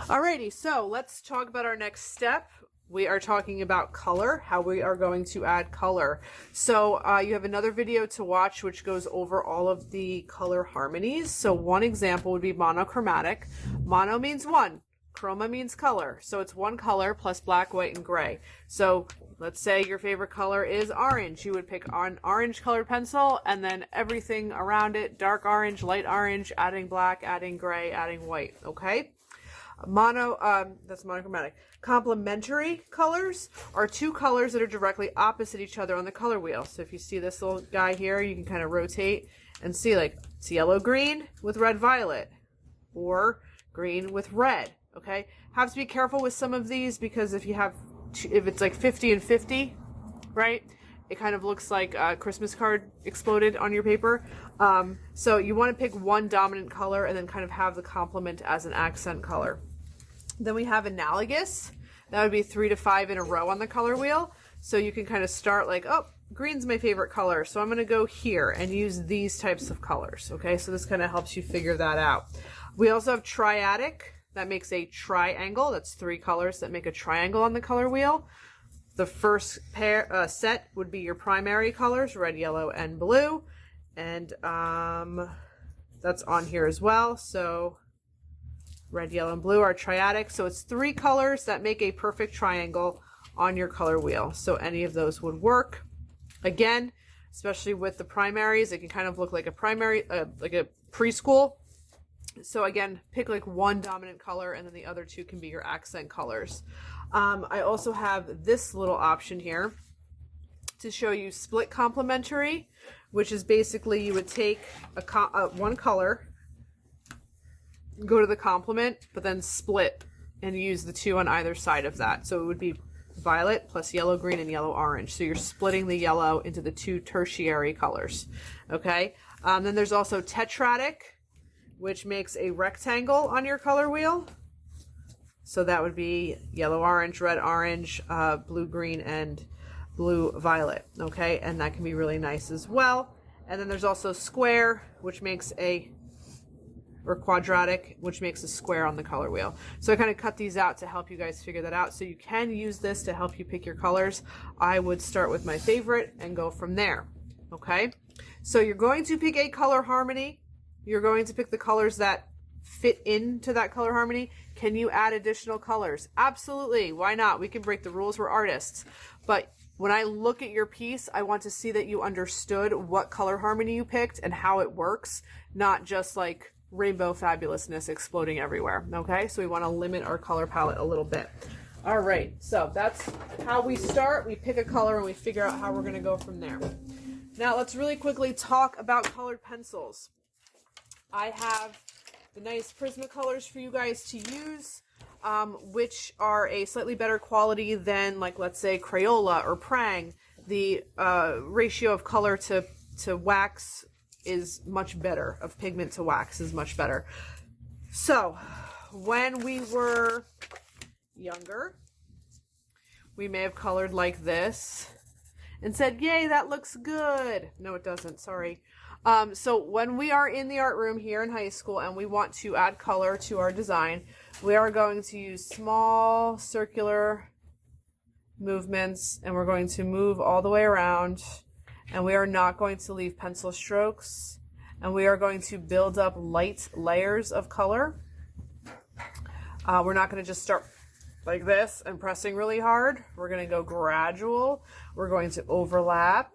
Alrighty, so let's talk about our next step. We are talking about color, how we are going to add color. So you have another video to watch which goes over all of the color harmonies. So one example would be monochromatic. Mono means one, chroma means color. So it's one color plus black, white, and gray. So let's say your favorite color is orange. You would pick an orange colored pencil and then everything around it, dark orange, light orange, adding black, adding gray, adding white, okay? That's monochromatic. Complementary colors are two colors that are directly opposite each other on the color wheel. So if you see this little guy here, you can kind of rotate and see, like, it's yellow green with red violet or green with red. Okay, have to be careful with some of these because if it's like 50 and 50, right, it kind of looks like a Christmas card exploded on your paper. So you want to pick one dominant color and then kind of have the complement as an accent color. Then we have analogous. That would be 3 to 5 in a row on the color wheel. So you can kind of start like, oh, green's my favorite color, so I'm going to go here and use these types of colors. Okay, so this kind of helps you figure that out. We also have triadic. That makes a triangle. That's 3 colors that make a triangle on the color wheel. The first set would be your primary colors, red, yellow, and blue. And that's on here as well. So red, yellow, and blue are triadic. So it's 3 colors that make a perfect triangle on your color wheel. So any of those would work. Again, especially with the primaries, it can kind of look like a primary, like a preschool. So again, pick like one dominant color and then the other 2 can be your accent colors. I also have this little option here to show you split complementary, which is basically you would take one color, go to the complement, but then split and use the 2 on either side of that. So it would be violet plus yellow, green, and yellow, orange. So you're splitting the yellow into the 2 tertiary colors. Okay. Then there's also tetradic, which makes a rectangle on your color wheel. So that would be yellow, orange, red, orange, blue, green, and blue, violet. Okay, and that can be really nice as well. And then there's also square, which makes or quadratic, which makes a square on the color wheel. So I kind of cut these out to help you guys figure that out. So you can use this to help you pick your colors. I would start with my favorite and go from there. Okay, so you're going to pick a color harmony. You're going to pick the colors that fit into that color harmony. Can you add additional colors? Absolutely. Why not? We can break the rules. We're artists. But when I look at your piece, I want to see that you understood what color harmony you picked and how it works, not just like rainbow fabulousness exploding everywhere. Okay, so we want to limit our color palette a little bit. All right, so that's how we start. We pick a color and we figure out how we're going to go from there. Now let's really quickly talk about colored pencils. I have the nice Prismacolors for you guys to use, which are a slightly better quality than, like, let's say Crayola or Prang. The ratio of color to wax is much better, of pigment to wax is much better. So when we were younger, we may have colored like this and said, yay, that looks good. No, it doesn't, sorry. So when we are in the art room here in high school and we want to add color to our design, we are going to use small circular movements and we're going to move all the way around, and we are not going to leave pencil strokes, and we are going to build up light layers of color. We're not going to just start like this and pressing really hard. We're going to go gradual. We're going to overlap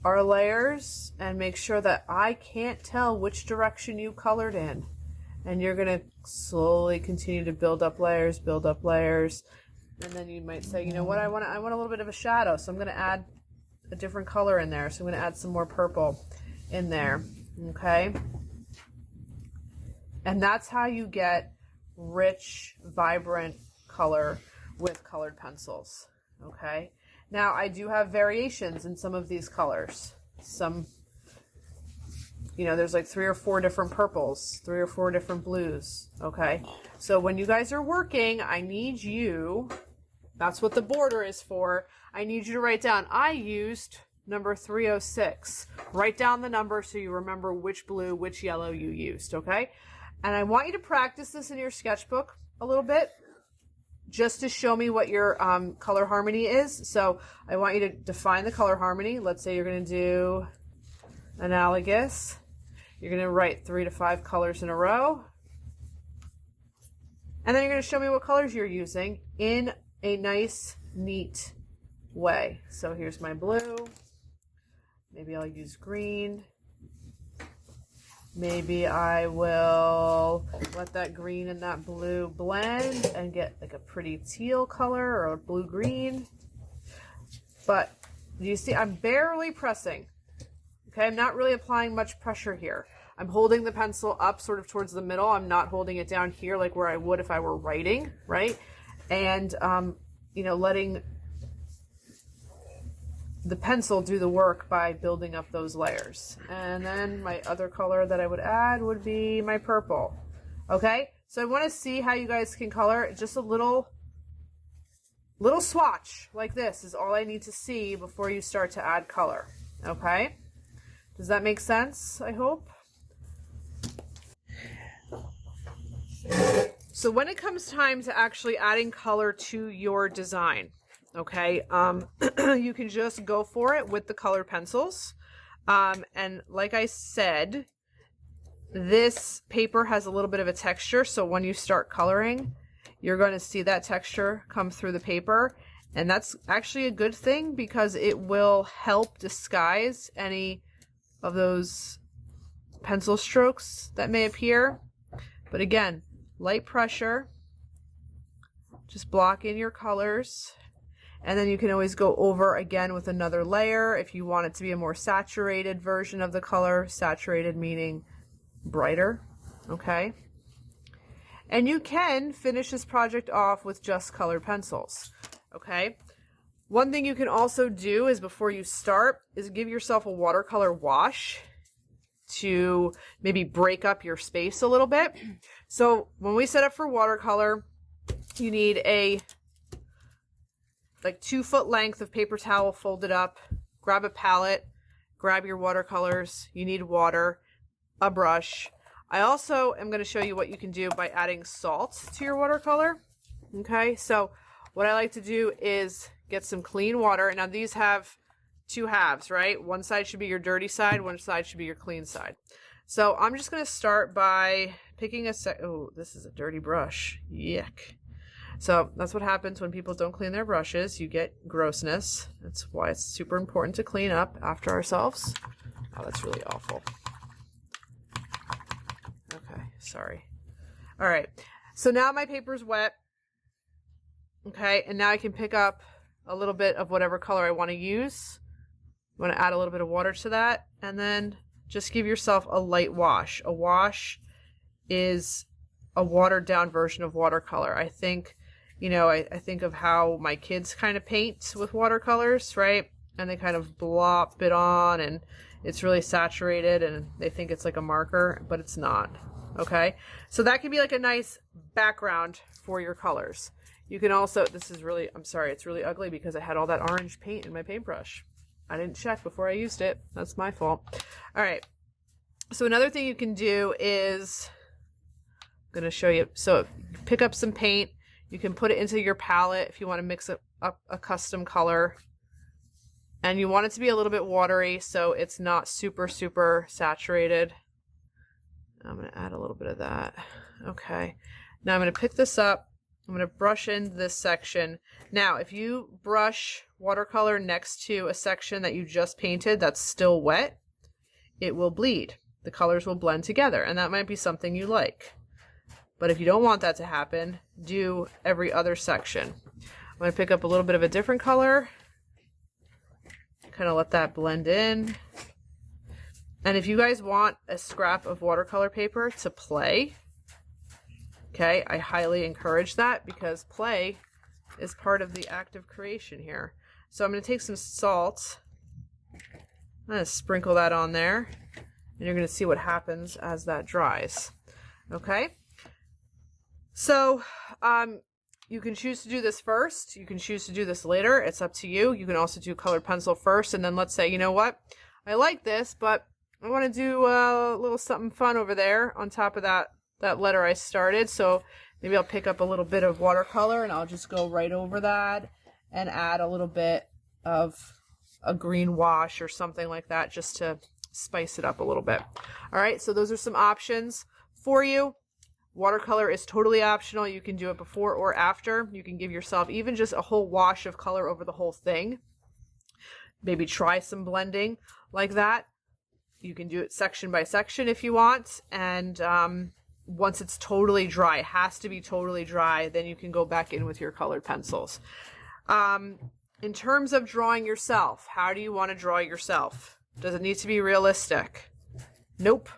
our layers and make sure that I can't tell which direction you colored in. And you're going to slowly continue to build up layers, and then you might say, you know what, I want a little bit of a shadow, so I'm going to add a different color in there. So I'm going to add some more purple in there, okay? And that's how you get rich, vibrant color with colored pencils, okay? Now, I do have variations in some of these colors. Some, there's like 3 or 4 different purples, 3 or 4 different blues, okay? So when you guys are working, I need you, that's what the border is for, I need you to write down, I used number 306. Write down the number so you remember which blue, which yellow you used, okay? And I want you to practice this in your sketchbook a little bit, just to show me what your color harmony is. So I want you to define the color harmony. Let's say you're going to do analogous. You're going to write 3 to 5 colors in a row. And then you're going to show me what colors you're using in a nice, neat way. So here's my blue. Maybe I'll use green. Maybe I will let that green and that blue blend and get like a pretty teal color or a blue-green. But you see, I'm barely pressing. Okay, I'm not really applying much pressure here. I'm holding the pencil up sort of towards the middle. I'm not holding it down here like where I would if I were writing, right? And, you know, letting the pencil do the work by building up those layers. And then my other color that I would add would be my purple. Okay, so I want to see how you guys can color. Just a little swatch like this is all I need to see before you start to add color. Okay, does that make sense? I hope. So when it comes time to actually adding color to your design, okay, you can just go for it with the colored pencils. And like I said, this paper has a little bit of a texture, so when you start coloring, you're going to see that texture come through the paper. And that's actually a good thing because it will help disguise any of those pencil strokes that may appear. But again, light pressure, just block in your colors, and then you can always go over again with another layer if you want it to be a more saturated version of the color. Saturated meaning brighter, okay? And you can finish this project off with just colored pencils, okay? One thing you can also do is before you start is give yourself a watercolor wash to maybe break up your space a little bit. So when we set up for watercolor, you need a like 2-foot length of paper towel folded up. Grab a palette, grab your watercolors. You need water, a brush. I also am going to show you what you can do by adding salt to your watercolor. Okay, so what I like to do is get some clean water. Now these have 2 halves, right? One side should be your dirty side, one side should be your clean side. So I'm just going to start by picking oh, this is a dirty brush. Yuck. So that's what happens when people don't clean their brushes. You get grossness. That's why it's super important to clean up after ourselves. Oh, that's really awful. Okay, sorry. All right, so now my paper's wet. Okay, and now I can pick up a little bit of whatever color I want to use. You want to add a little bit of water to that, and then just give yourself a light wash. A wash is a watered down version of watercolor. I think, you know, I think of how my kids kind of paint with watercolors, right? And they kind of blop it on and it's really saturated and they think it's like a marker, but it's not. Okay, so that can be like a nice background for your colors. You can also, this is really, I'm sorry, it's really ugly because I had all that orange paint in my paintbrush. I didn't check before I used it. That's my fault. All right, so another thing you can do is, I'm going to show you, so pick up some paint. You can put it into your palette if you want to mix up a custom color. And you want it to be a little bit watery so it's not super, super saturated. I'm going to add a little bit of that. Okay. Now I'm going to pick this up. I'm going to brush in this section. Now, if you brush watercolor next to a section that you just painted that's still wet, it will bleed. The colors will blend together, and that might be something you like. But if you don't want that to happen, do every other section. I'm going to pick up a little bit of a different color. Kind of let that blend in. And if you guys want a scrap of watercolor paper to play, okay, I highly encourage that because play is part of the act of creation here. So I'm going to take some salt. I'm going to sprinkle that on there. And you're going to see what happens as that dries. Okay? So you can choose to do this first. You can choose to do this later. It's up to you. You can also do colored pencil first. And then let's say, you know what? I like this, but I want to do a little something fun over there on top of that that letter I started. So maybe I'll pick up a little bit of watercolor and I'll just go right over that and add a little bit of a green wash or something like that just to spice it up a little bit. All right, so those are some options for you. Watercolor is totally optional. You can do it before or after. You can give yourself even just a whole wash of color over the whole thing. Maybe try some blending like that. You can do it section by section if you want. And once it's totally dry, it has to be totally dry, then you can go back in with your colored pencils. In terms of drawing yourself, how do you want to draw yourself? Does it need to be realistic? Nope.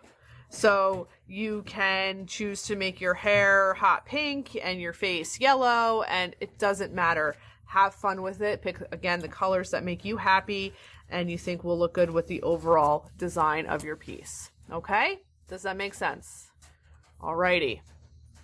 So you can choose to make your hair hot pink and your face yellow, and it doesn't matter. Have fun with it. Pick, again, the colors that make you happy and you think will look good with the overall design of your piece. Okay? Does that make sense? Alrighty.